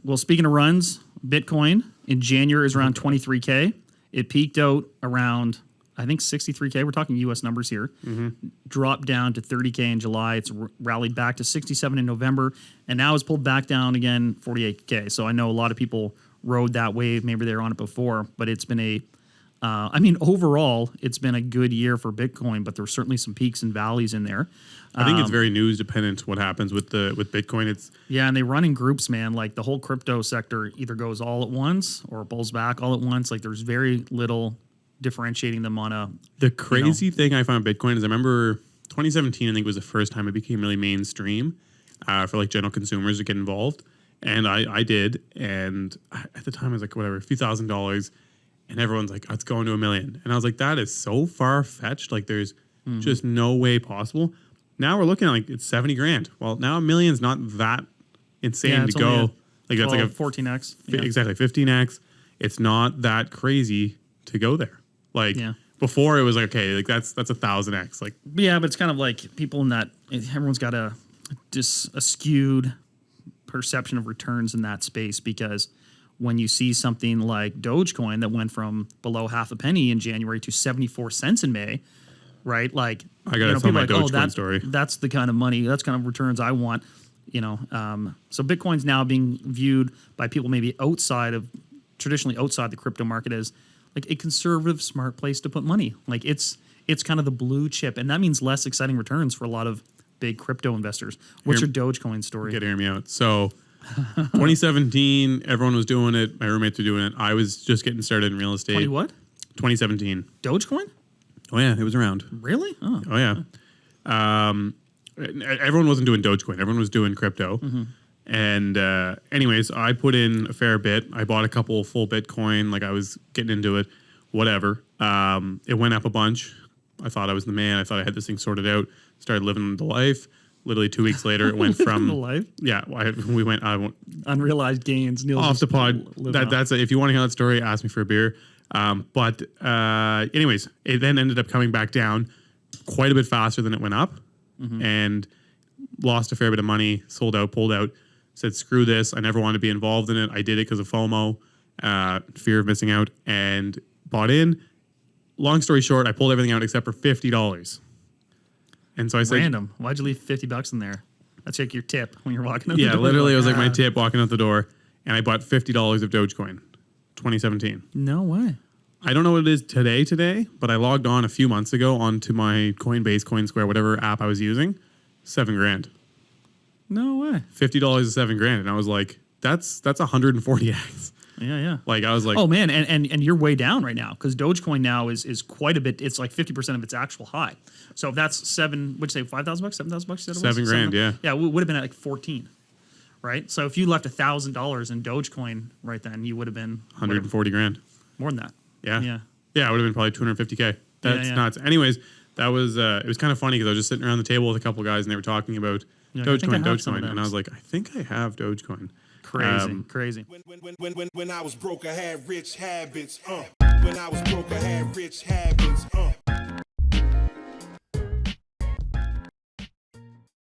Well, speaking of runs, Bitcoin in January is around 23K. It peaked out around, I think, 63K. We're talking US numbers here. Dropped down to 30K in July. It's rallied back to 67 in November, and now it's pulled back down again, 48K. So I know a lot of people rode that wave. Maybe they were on it before, but it's been overall, it's been a good year for Bitcoin, but there's certainly some peaks and valleys in there. I think it's very news dependent what happens with Bitcoin. And they run in groups, man. Like the whole crypto sector either goes all at once or pulls back all at once. Like there's very little differentiating them on a. The crazy thing I found Bitcoin is I remember 2017, I think was the first time it became really mainstream for like general consumers to get involved. And I did. And at the time I was like, whatever, a few $1,000s. And everyone's like, oh, it's going to $1 million. And I was like, that is so far fetched. Like there's just no way possible. Now we're looking at like it's 70 grand. Well, now $1 million's not that insane to go. Like that's like a 14x. Yeah. Exactly, 15x. It's not that crazy to go there. Like before it was like, okay, like that's 1,000x. Like but it's kind of like people in that everyone's got a skewed perception of returns in that space because when you see something like Dogecoin that went from below half a penny in January to 74 cents in May, right? Like I gotta tell my Dogecoin story. That's the kind of money, that's kind of returns I want. So Bitcoin's now being viewed by people maybe traditionally outside the crypto market as like a conservative, smart place to put money. Like it's kind of the blue chip, and that means less exciting returns for a lot of big crypto investors. What's your Dogecoin story? You gotta hear me out. So 2017, everyone was doing it. My roommates were doing it. I was just getting started in real estate. 2017. Dogecoin? Oh yeah, it was around. Really? Oh yeah. Everyone wasn't doing Dogecoin. Everyone was doing crypto. And anyways, I put in a fair bit. I bought a couple full Bitcoin. Like I was getting into it. Whatever. It went up a bunch. I thought I was the man. I thought I had this thing sorted out. Started living the life. Literally 2 weeks later, it went from the life. Yeah, we went. Unrealized gains. Neal off the pod. That's it. If you want to hear that story, ask me for a beer. But anyways, it then ended up coming back down quite a bit faster than it went up, and lost a fair bit of money. Sold out, pulled out. Said screw this. I never wanted to be involved in it. I did it because of FOMO, fear of missing out, and bought in. Long story short, I pulled everything out except for $50. And so I said, random. Why'd you leave $50 in there? That's like your tip when you're walking out the door. Yeah, literally, it was like my tip walking out the door. And I bought $50 of Dogecoin, 2017. No way. I don't know what it is today, but I logged on a few months ago onto my Coinbase, CoinSquare, whatever app I was using. $7,000. No way. $50 is $7,000. And I was like, that's 140x. Yeah. Like I was like, oh man, and you're way down right now because Dogecoin now is quite a bit. It's like 50% of its actual high. So if that's $5,000, $7,000, $7,000, yeah. Yeah, it would have been at like 14, right? So if you left $1,000 in Dogecoin right then, you would have been 140 grand. More than that. Yeah, it would have been probably 250K. That's nuts. Anyways, that was it was kind of funny because I was just sitting around the table with a couple guys and they were talking about Dogecoin, and I was like, I think I have Dogecoin. Crazy. When I was broke, I had rich habits. When I was broke, I had rich habits.